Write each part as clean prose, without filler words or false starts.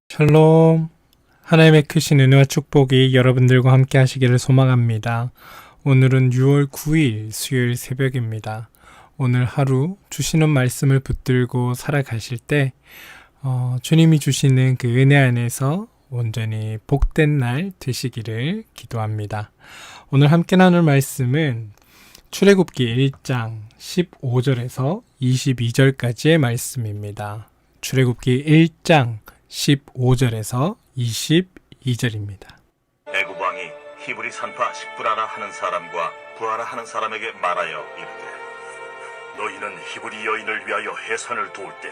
샬롬. 하나님의 크신 은혜와 축복이 여러분들과 함께 하시기를 소망합니다. 오늘은 6월 9일 수요일 새벽입니다. 오늘 하루 주시는 말씀을 붙들고 살아가실 때 주님이 주시는 그 은혜 안에서 온전히 복된 날 되시기를 기도합니다. 오늘 함께 나눌 말씀은 출애굽기 1장 15절에서 22절까지의 말씀입니다. 출애굽기 1장 15절에서 22절입니다. 애굽 왕이 히브리 산파 식브라라 하는 사람과 부하라 하는 사람에게 말하여 이르되, 너희는 히브리 여인을 위하여 해산을 도울 때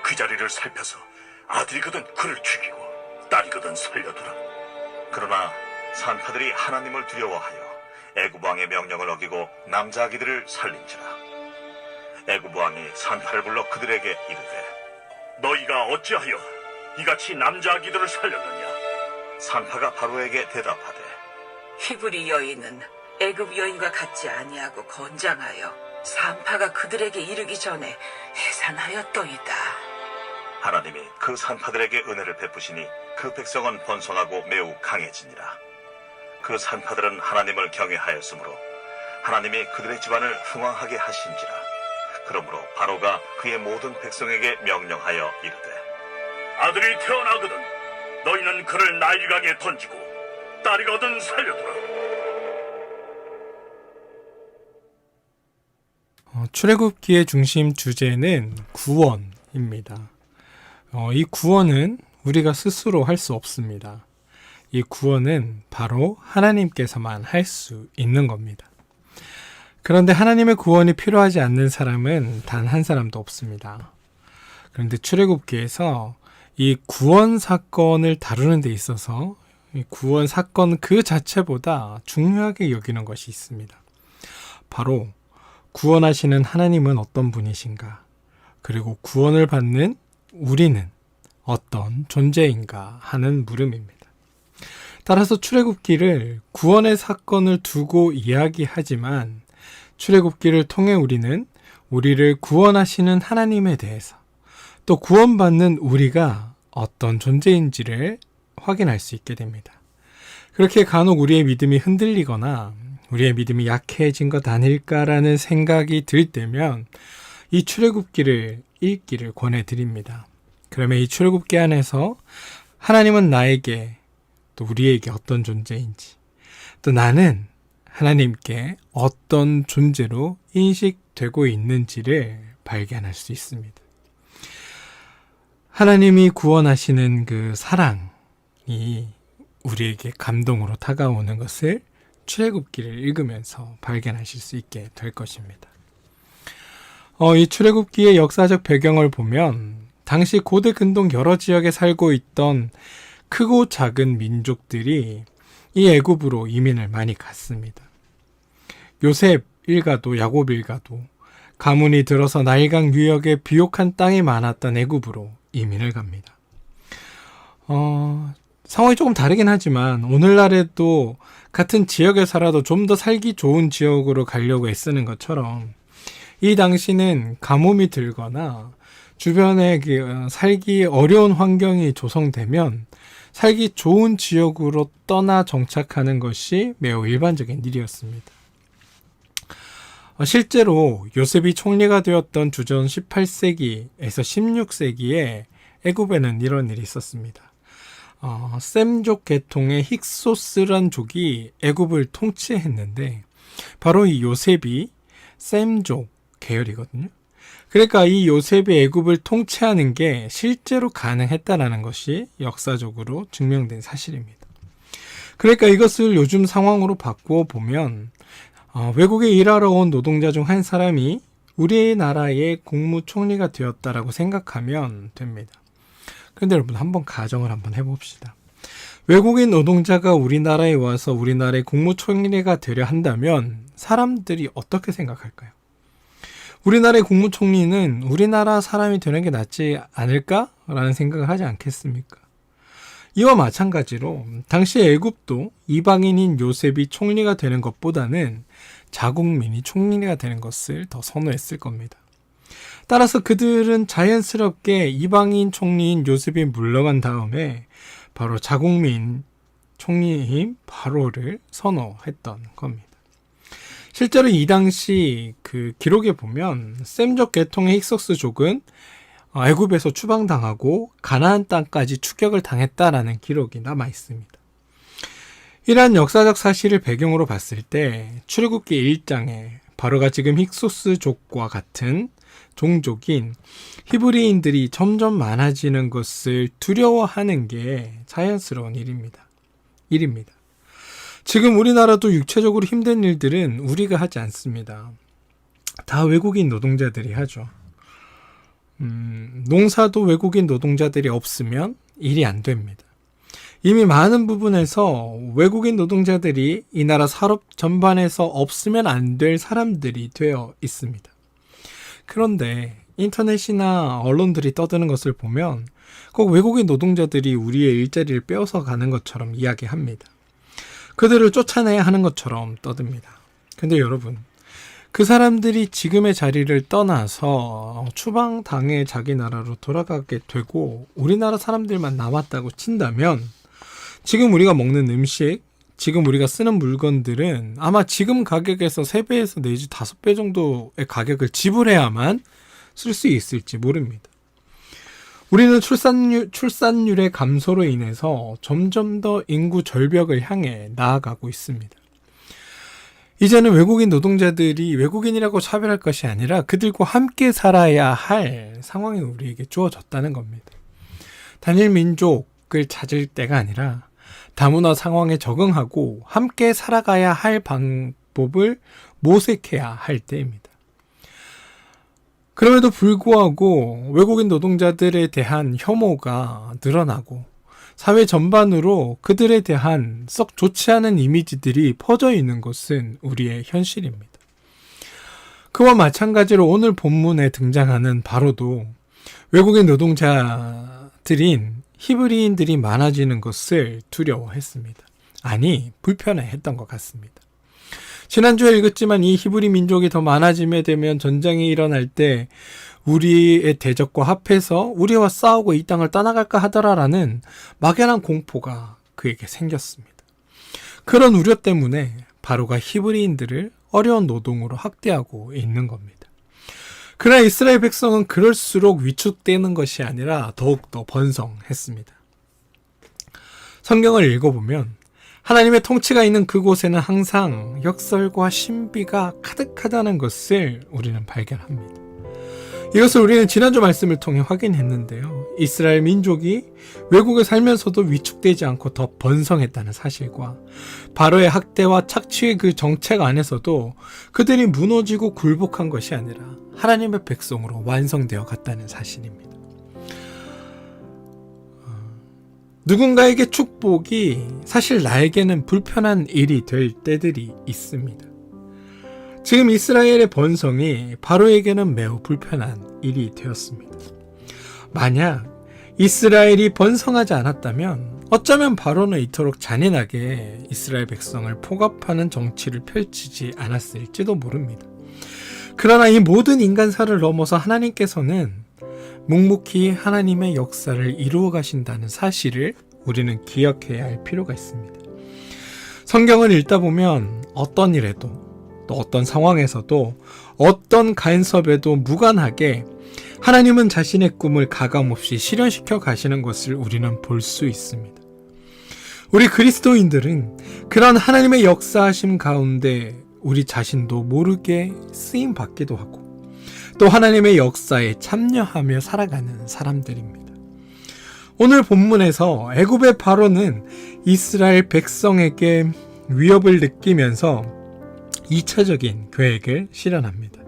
그 자리를 살펴서 아들이거든 그를 죽이고 딸이거든 살려두라. 그러나 산파들이 하나님을 두려워하여 애굽 왕의 명령을 어기고 남자 아기들을 살린지라. 애굽 왕이 산파를 불러 그들에게 이르되, 너희가 어찌하여 이같이 남자 아기들을 살렸느냐? 산파가 바로에게 대답하되, 히브리 여인은 애굽 여인과 같지 아니하고 건장하여 산파가 그들에게 이르기 전에 해산하였더이다. 하나님이 그 산파들에게 은혜를 베푸시니 그 백성은 번성하고 매우 강해지니라. 그 산파들은 하나님을 경외하였으므로 하나님이 그들의 집안을 흥왕하게 하신지라. 그러므로 바로가 그의 모든 백성에게 명령하여 이르되, 아들이 태어나거든 너희는 그를 나일강에 던지고 딸이거든 살려두라. 출애굽기의 중심 주제는 구원입니다. 이 구원은 우리가 스스로 할 수 없습니다. 이 구원은 바로 하나님께서만 할 수 있는 겁니다. 그런데 하나님의 구원이 필요하지 않는 사람은 단 한 사람도 없습니다. 그런데 출애굽기에서 이 구원 사건을 다루는 데 있어서 이 구원 사건 그 자체보다 중요하게 여기는 것이 있습니다. 바로 구원하시는 하나님은 어떤 분이신가? 그리고 구원을 받는 우리는 어떤 존재인가 하는 물음입니다. 따라서 출애굽기를 구원의 사건을 두고 이야기하지만 출애굽기를 통해 우리는 우리를 구원하시는 하나님에 대해서 또 구원받는 우리가 어떤 존재인지를 확인할 수 있게 됩니다. 그렇게 간혹 우리의 믿음이 흔들리거나 우리의 믿음이 약해진 것 아닐까라는 생각이 들 때면 이 출애굽기를 읽기를 권해드립니다. 그러면 이 출애굽기 안에서 하나님은 나에게 또 우리에게 어떤 존재인지 또 나는 하나님께 어떤 존재로 인식되고 있는지를 발견할 수 있습니다. 하나님이 구원하시는 그 사랑이 우리에게 감동으로 다가오는 것을 출애굽기를 읽으면서 발견하실 수 있게 될 것입니다. 이 출애굽기의 역사적 배경을 보면 당시 고대 근동 여러 지역에 살고 있던 크고 작은 민족들이 이 애굽으로 이민을 많이 갔습니다. 요셉 일가도 야곱 일가도 가문이 들어서 나일강 유역에 비옥한 땅이 많았던 애굽으로 이민을 갑니다. 상황이 조금 다르긴 하지만 오늘날에도 같은 지역에 살아도 좀 더 살기 좋은 지역으로 가려고 애쓰는 것처럼 이 당시는 가뭄이 들거나 주변에 살기 어려운 환경이 조성되면 살기 좋은 지역으로 떠나 정착하는 것이 매우 일반적인 일이었습니다. 실제로 요셉이 총리가 되었던 주전 18세기에서 16세기에 애굽에는 이런 일이 있었습니다. 셈족 계통의 힉소스란 족이 애굽을 통치했는데 바로 이 요셉이 셈족 계열이거든요. 그러니까 이 요셉이 애굽을 통치하는 게 실제로 가능했다는 것이 역사적으로 증명된 사실입니다. 그러니까 이것을 요즘 상황으로 바꾸어 보면 외국에 일하러 온 노동자 중 한 사람이 우리나라의 국무총리가 되었다라고 생각하면 됩니다. 그런데 여러분 한번 가정을 한번 해봅시다. 외국인 노동자가 우리나라에 와서 우리나라의 국무총리가 되려 한다면 사람들이 어떻게 생각할까요? 우리나라의 국무총리는 우리나라 사람이 되는 게 낫지 않을까라는 생각을 하지 않겠습니까? 이와 마찬가지로 당시 애굽도 이방인인 요셉이 총리가 되는 것보다는 자국민이 총리가 되는 것을 더 선호했을 겁니다. 따라서 그들은 자연스럽게 이방인 총리인 요셉이 물러간 다음에 바로 자국민 총리인 바로를 선호했던 겁니다. 실제로 이 당시 그 기록에 보면 셈족 계통의 힉소스족은 애굽에서 추방당하고 가나안 땅까지 추격을 당했다라는 기록이 남아 있습니다. 이러한 역사적 사실을 배경으로 봤을 때 출애굽기 1장에 바로가 지금 힉소스족과 같은 종족인 히브리인들이 점점 많아지는 것을 두려워하는 게 자연스러운 일입니다. 지금 우리나라도 육체적으로 힘든 일들은 우리가 하지 않습니다. 다 외국인 노동자들이 하죠. 농사도 외국인 노동자들이 없으면 일이 안 됩니다. 이미 많은 부분에서 외국인 노동자들이 이 나라 산업 전반에서 없으면 안 될 사람들이 되어 있습니다. 그런데 인터넷이나 언론들이 떠드는 것을 보면 꼭 외국인 노동자들이 우리의 일자리를 빼앗아 가는 것처럼 이야기합니다. 그들을 쫓아내야 하는 것처럼 떠듭니다. 근데 여러분, 그 사람들이 지금의 자리를 떠나서 추방당해 자기 나라로 돌아가게 되고 우리나라 사람들만 남았다고 친다면 지금 우리가 먹는 음식, 지금 우리가 쓰는 물건들은 아마 지금 가격에서 3배에서 내지 5배 정도의 가격을 지불해야만 쓸 수 있을지 모릅니다. 우리는 출산율의 감소로 인해서 점점 더 인구 절벽을 향해 나아가고 있습니다. 이제는 외국인 노동자들이 외국인이라고 차별할 것이 아니라 그들과 함께 살아야 할 상황이 우리에게 주어졌다는 겁니다. 단일 민족을 찾을 때가 아니라 다문화 상황에 적응하고 함께 살아가야 할 방법을 모색해야 할 때입니다. 그럼에도 불구하고 외국인 노동자들에 대한 혐오가 늘어나고 사회 전반으로 그들에 대한 썩 좋지 않은 이미지들이 퍼져 있는 것은 우리의 현실입니다. 그와 마찬가지로 오늘 본문에 등장하는 바로도 외국인 노동자들인 히브리인들이 많아지는 것을 두려워했습니다. 아니, 불편해했던 것 같습니다. 지난주에 읽었지만 이 히브리 민족이 더 많아지게 되면 전쟁이 일어날 때 우리의 대적과 합해서 우리와 싸우고 이 땅을 떠나갈까 하더라라는 막연한 공포가 그에게 생겼습니다. 그런 우려 때문에 바로가 히브리인들을 어려운 노동으로 학대하고 있는 겁니다. 그러나 이스라엘 백성은 그럴수록 위축되는 것이 아니라 더욱더 번성했습니다. 성경을 읽어보면 하나님의 통치가 있는 그곳에는 항상 역설과 신비가 가득하다는 것을 우리는 발견합니다. 이것을 우리는 지난주 말씀을 통해 확인했는데요. 이스라엘 민족이 외국에 살면서도 위축되지 않고 더 번성했다는 사실과 바로의 학대와 착취의 그 정책 안에서도 그들이 무너지고 굴복한 것이 아니라 하나님의 백성으로 완성되어 갔다는 사실입니다. 누군가에게 축복이 사실 나에게는 불편한 일이 될 때들이 있습니다. 지금 이스라엘의 번성이 바로에게는 매우 불편한 일이 되었습니다. 만약 이스라엘이 번성하지 않았다면 어쩌면 바로는 이토록 잔인하게 이스라엘 백성을 포갑하는 정치를 펼치지 않았을지도 모릅니다. 그러나 이 모든 인간사를 넘어서 하나님께서는 묵묵히 하나님의 역사를 이루어 가신다는 사실을 우리는 기억해야 할 필요가 있습니다. 성경을 읽다 보면 어떤 일에도 또 어떤 상황에서도 어떤 간섭에도 무관하게 하나님은 자신의 꿈을 가감없이 실현시켜 가시는 것을 우리는 볼 수 있습니다. 우리 그리스도인들은 그런 하나님의 역사하심 가운데 우리 자신도 모르게 쓰임 받기도 하고 또 하나님의 역사에 참여하며 살아가는 사람들입니다. 오늘 본문에서 애굽의 바로는 이스라엘 백성에게 위협을 느끼면서 2차적인 계획을 실현합니다.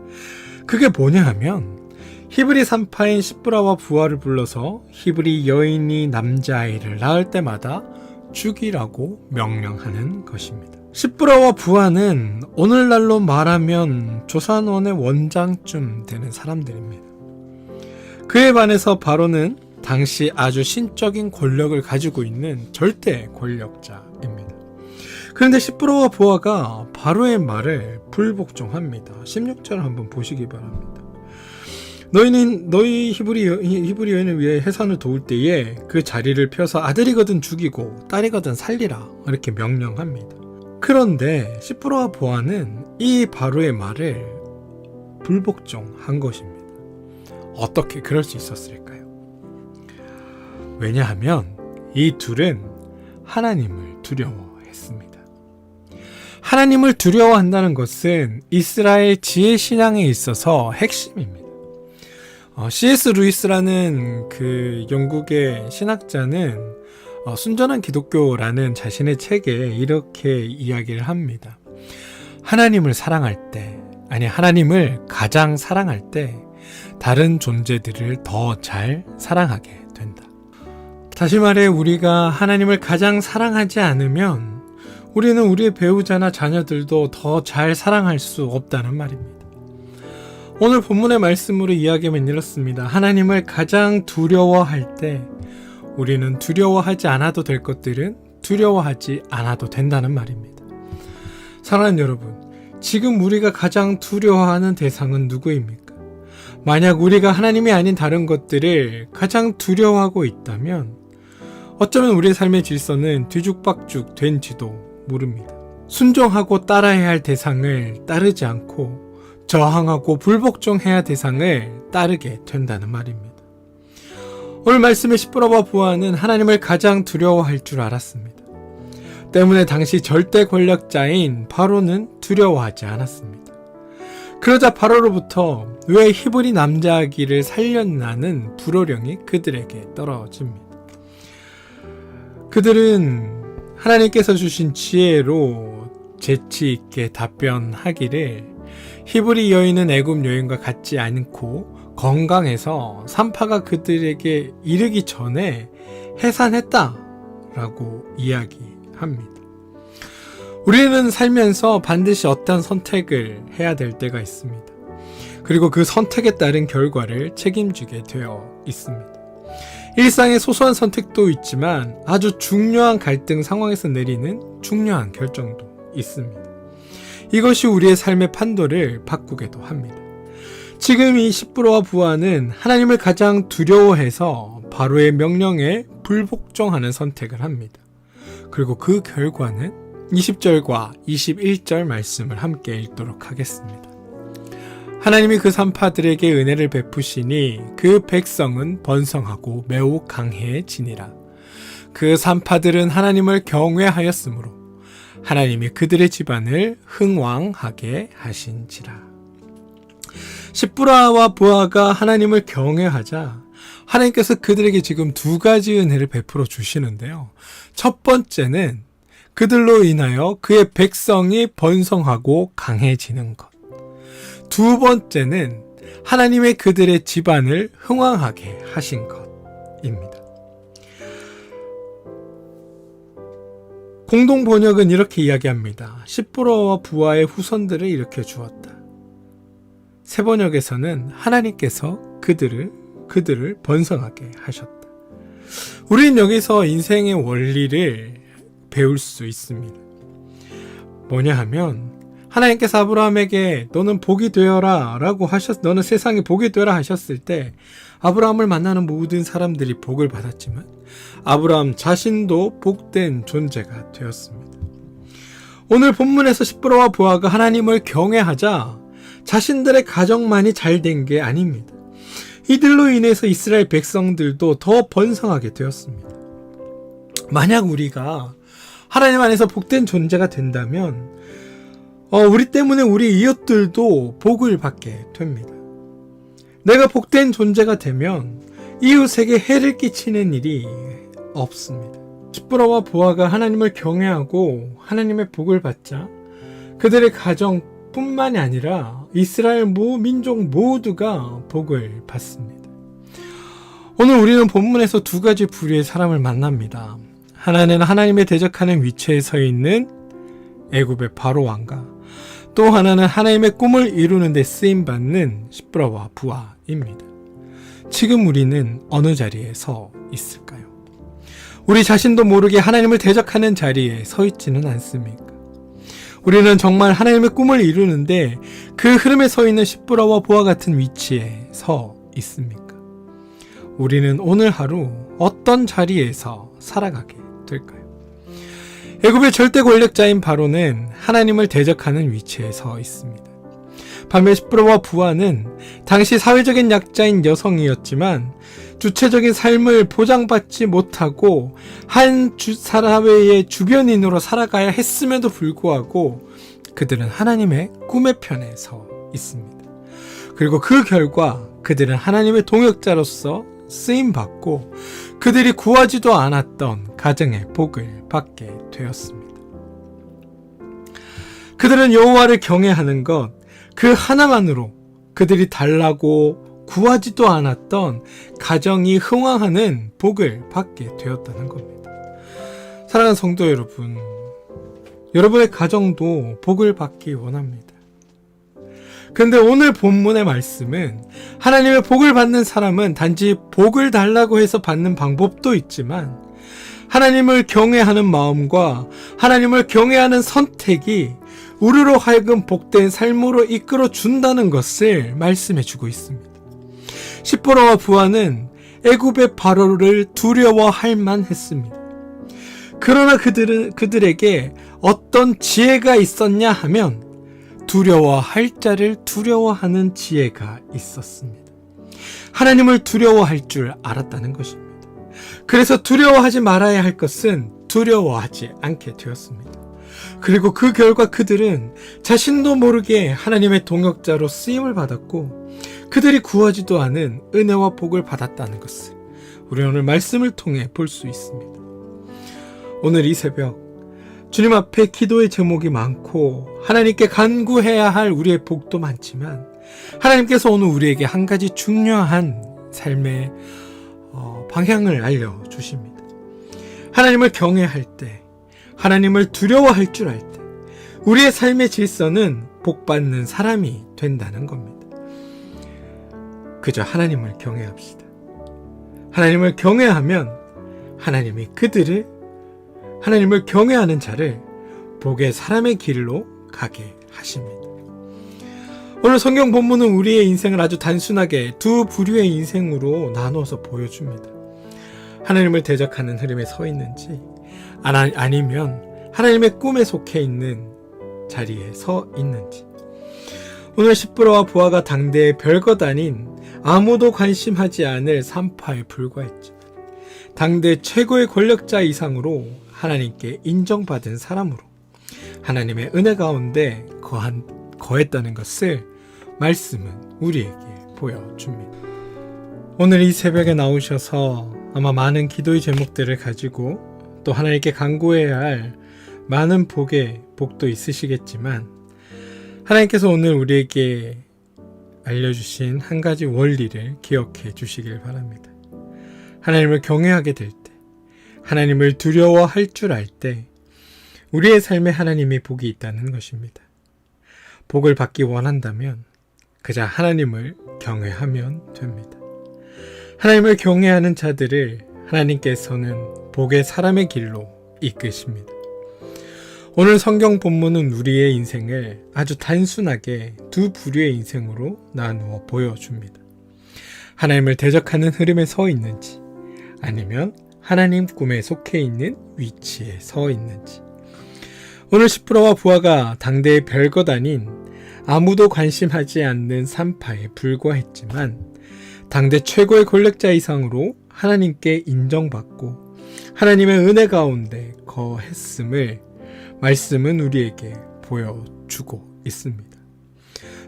그게 뭐냐 하면 히브리 산파인 시브라와 부하를 불러서 히브리 여인이 남자아이를 낳을 때마다 죽이라고 명령하는 것입니다. 시브라와 부하는 오늘날로 말하면 조선원의 원장쯤 되는 사람들입니다. 그에 반해서 바로는 당시 아주 신적인 권력을 가지고 있는 절대 권력자입니다. 그런데 시브라와 부하가 바로의 말을 불복종합니다. 16절을 한번 보시기 바랍니다. 너희 히브리 여인을 위해 해산을 도울 때에 그 자리를 펴서 아들이거든 죽이고 딸이거든 살리라 이렇게 명령합니다. 그런데 시브라와 부하는 이 바로의 말을 불복종한 것입니다. 어떻게 그럴 수 있었을까요? 왜냐하면 이 둘은 하나님을 두려워했습니다. 하나님을 두려워한다는 것은 이스라엘 지혜 신앙에 있어서 핵심입니다. C.S. 루이스라는 그 영국의 신학자는 순전한 기독교라는 자신의 책에 이렇게 이야기를 합니다. 하나님을 가장 사랑할 때 다른 존재들을 더 잘 사랑하게 된다. 다시 말해 우리가 하나님을 가장 사랑하지 않으면 우리는 우리의 배우자나 자녀들도 더 잘 사랑할 수 없다는 말입니다. 오늘 본문의 말씀으로 이야기하면 이렇습니다. 하나님을 가장 두려워할 때 우리는 두려워하지 않아도 될 것들은 두려워하지 않아도 된다는 말입니다. 사랑하는 여러분, 지금 우리가 가장 두려워하는 대상은 누구입니까? 만약 우리가 하나님이 아닌 다른 것들을 가장 두려워하고 있다면 어쩌면 우리의 삶의 질서는 뒤죽박죽 된지도 모릅니다. 순종하고 따라야 할 대상을 따르지 않고 저항하고 불복종해야 할 대상을 따르게 된다는 말입니다. 오늘 말씀의 시브라와 부하는 하나님을 가장 두려워할 줄 알았습니다. 때문에 당시 절대 권력자인 바로는 두려워하지 않았습니다. 그러자 바로로부터 왜 히브리 남자 아기를 살렸나는 불호령이 그들에게 떨어집니다. 그들은 하나님께서 주신 지혜로 재치 있게 답변하기를 히브리 여인은 애굽 여인과 같지 않고 건강해서 산파가 그들에게 이르기 전에 해산했다라고 이야기합니다. 우리는 살면서 반드시 어떤 선택을 해야 될 때가 있습니다. 그리고 그 선택에 따른 결과를 책임지게 되어 있습니다. 일상의 소소한 선택도 있지만 아주 중요한 갈등 상황에서 내리는 중요한 결정도 있습니다. 이것이 우리의 삶의 판도를 바꾸기도 합니다. 지금 이 시브라와 부하는 하나님을 가장 두려워해서 바로의 명령에 불복종하는 선택을 합니다. 그리고 그 결과는 20절과 21절 말씀을 함께 읽도록 하겠습니다. 하나님이 그 산파들에게 은혜를 베푸시니 그 백성은 번성하고 매우 강해지니라. 그 산파들은 하나님을 경외하였으므로 하나님이 그들의 집안을 흥왕하게 하신지라. 시브라와 부하가 하나님을 경외하자 하나님께서 그들에게 지금 두 가지 은혜를 베풀어 주시는데요. 첫 번째는 그들로 인하여 그의 백성이 번성하고 강해지는 것. 두 번째는 하나님의 그들의 집안을 흥왕하게 하신 것입니다. 공동 번역은 이렇게 이야기합니다. 시브라와 부하의 후손들을 일으켜 주었다. 새 번역에서는 하나님께서 그들을 번성하게 하셨다. 우리는 여기서 인생의 원리를 배울 수 있습니다. 뭐냐 하면 하나님께서 아브라함에게 너는 복이 되어라 라고 너는 세상에 복이 되어라 하셨을 때 아브라함을 만나는 모든 사람들이 복을 받았지만 아브라함 자신도 복된 존재가 되었습니다. 오늘 본문에서 시브라와 부하가 하나님을 경외하자 자신들의 가정만이 잘된 게 아닙니다. 이들로 인해서 이스라엘 백성들도 더 번성하게 되었습니다. 만약 우리가 하나님 안에서 복된 존재가 된다면 우리 때문에 우리 이웃들도 복을 받게 됩니다. 내가 복된 존재가 되면 이웃에게 해를 끼치는 일이 없습니다. 시브라와 부하가 하나님을 경외하고 하나님의 복을 받자 그들의 가정뿐만이 아니라 이스라엘 민족 모두가 복을 받습니다. 오늘 우리는 본문에서 두 가지 부류의 사람을 만납니다. 하나는 하나님의 대적하는 위치에 서 있는 애굽의 바로 왕과 또 하나는 하나님의 꿈을 이루는 데 쓰임받는 시브라와 부하입니다. 지금 우리는 어느 자리에 서 있을까요? 우리 자신도 모르게 하나님을 대적하는 자리에 서 있지는 않습니까? 우리는 정말 하나님의 꿈을 이루는데 그 흐름에 서 있는 시브라와 부하 같은 위치에 서 있습니까? 우리는 오늘 하루 어떤 자리에서 살아가게 될까요? 애굽의 절대 권력자인 바로는 하나님을 대적하는 위치에 서 있습니다. 반면 시브라와 부하는 당시 사회적인 약자인 여성이었지만 주체적인 삶을 보장받지 못하고 한 사회의 주변인으로 살아가야 했음에도 불구하고 그들은 하나님의 꿈의 편에 서 있습니다. 그리고 그 결과 그들은 하나님의 동역자로서 쓰임받고 그들이 구하지도 않았던 가정의 복을 받게 되었습니다. 그들은 여호와를 경외하는 것 그 하나만으로 그들이 달라고 구하지도 않았던 가정이 흥왕하는 복을 받게 되었다는 겁니다. 사랑하는 성도 여러분, 여러분의 가정도 복을 받기 원합니다. 그런데 오늘 본문의 말씀은 하나님의 복을 받는 사람은 단지 복을 달라고 해서 받는 방법도 있지만 하나님을 경외하는 마음과 하나님을 경외하는 선택이 우리로 하여금 복된 삶으로 이끌어 준다는 것을 말씀해 주고 있습니다. 시브라와 부하는 애굽의 바로를 두려워할 만했습니다. 그러나 그들에게 어떤 지혜가 있었냐 하면 두려워할 자를 두려워하는 지혜가 있었습니다. 하나님을 두려워할 줄 알았다는 것입니다. 그래서 두려워하지 말아야 할 것은 두려워하지 않게 되었습니다. 그리고 그 결과 그들은 자신도 모르게 하나님의 동역자로 쓰임을 받았고 그들이 구하지도 않은 은혜와 복을 받았다는 것을 우리 오늘 말씀을 통해 볼 수 있습니다. 오늘 이 새벽 주님 앞에 기도의 제목이 많고 하나님께 간구해야 할 우리의 복도 많지만 하나님께서 오늘 우리에게 한 가지 중요한 삶의 방향을 알려주십니다. 하나님을 경외할 때, 하나님을 두려워할 줄 알 때 우리의 삶의 질서는 복받는 사람이 된다는 겁니다. 그저 하나님을 경외합시다. 하나님을 경외하면 하나님이 하나님을 경외하는 자를 복의 사람의 길로 가게 하십니다. 오늘 성경 본문은 우리의 인생을 아주 단순하게 두 부류의 인생으로 나눠서 보여줍니다. 하나님을 대적하는 흐름에 서 있는지 아니면 하나님의 꿈에 속해 있는 자리에 서 있는지. 오늘 시브라와 부하가 당대의 별것 아닌 아무도 관심하지 않을 산파에 불과했지만 당대 최고의 권력자 이상으로 하나님께 인정받은 사람으로 하나님의 은혜 가운데 거했다는 것을 말씀은 우리에게 보여줍니다. 오늘 이 새벽에 나오셔서 아마 많은 기도의 제목들을 가지고 또 하나님께 간구해야 할 많은 복도 있으시겠지만 하나님께서 오늘 우리에게 알려주신 한 가지 원리를 기억해 주시길 바랍니다. 하나님을 경외하게 될 때, 하나님을 두려워할 줄 알 때 우리의 삶에 하나님의 복이 있다는 것입니다. 복을 받기 원한다면 그저 하나님을 경외하면 됩니다. 하나님을 경외하는 자들을 하나님께서는 복의 사람의 길로 이끄십니다. 오늘 성경 본문은 우리의 인생을 아주 단순하게 두 부류의 인생으로 나누어 보여줍니다. 하나님을 대적하는 흐름에 서 있는지 아니면 하나님 꿈에 속해 있는 위치에 서 있는지. 오늘 시브라와 부하가 당대의 별것 아닌 아무도 관심하지 않는 산파에 불과했지만 당대 최고의 권력자 이상으로 하나님께 인정받고 하나님의 은혜 가운데 거했음을 말씀은 우리에게 보여주고 있습니다.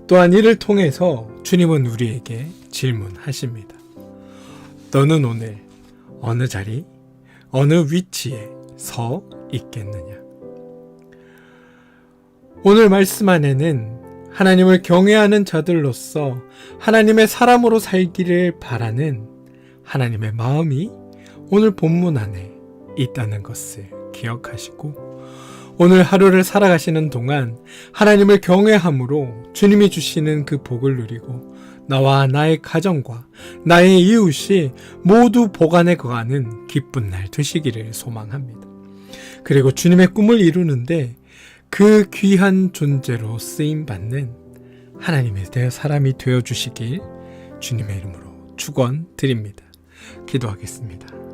또한 이를 통해서 주님은 우리에게 질문하십니다. 너는 오늘 어느 자리, 어느 위치에 서 있겠느냐? 오늘 말씀 안에는 하나님을 경외하는 자들로서 하나님의 사람으로 살기를 바라는 하나님의 마음이 오늘 본문 안에 있다는 것을 기억하시고 오늘 하루를 살아가시는 동안 하나님을 경외함으로 주님이 주시는 그 복을 누리고 나와 나의 가정과 나의 이웃이 모두 복 안에 거하는 기쁜 날 되시기를 소망합니다. 그리고 주님의 꿈을 이루는데 그 귀한 존재로 쓰임받는 하나님의 사람이 되어주시길 주님의 이름으로 축원드립니다. 기도하겠습니다.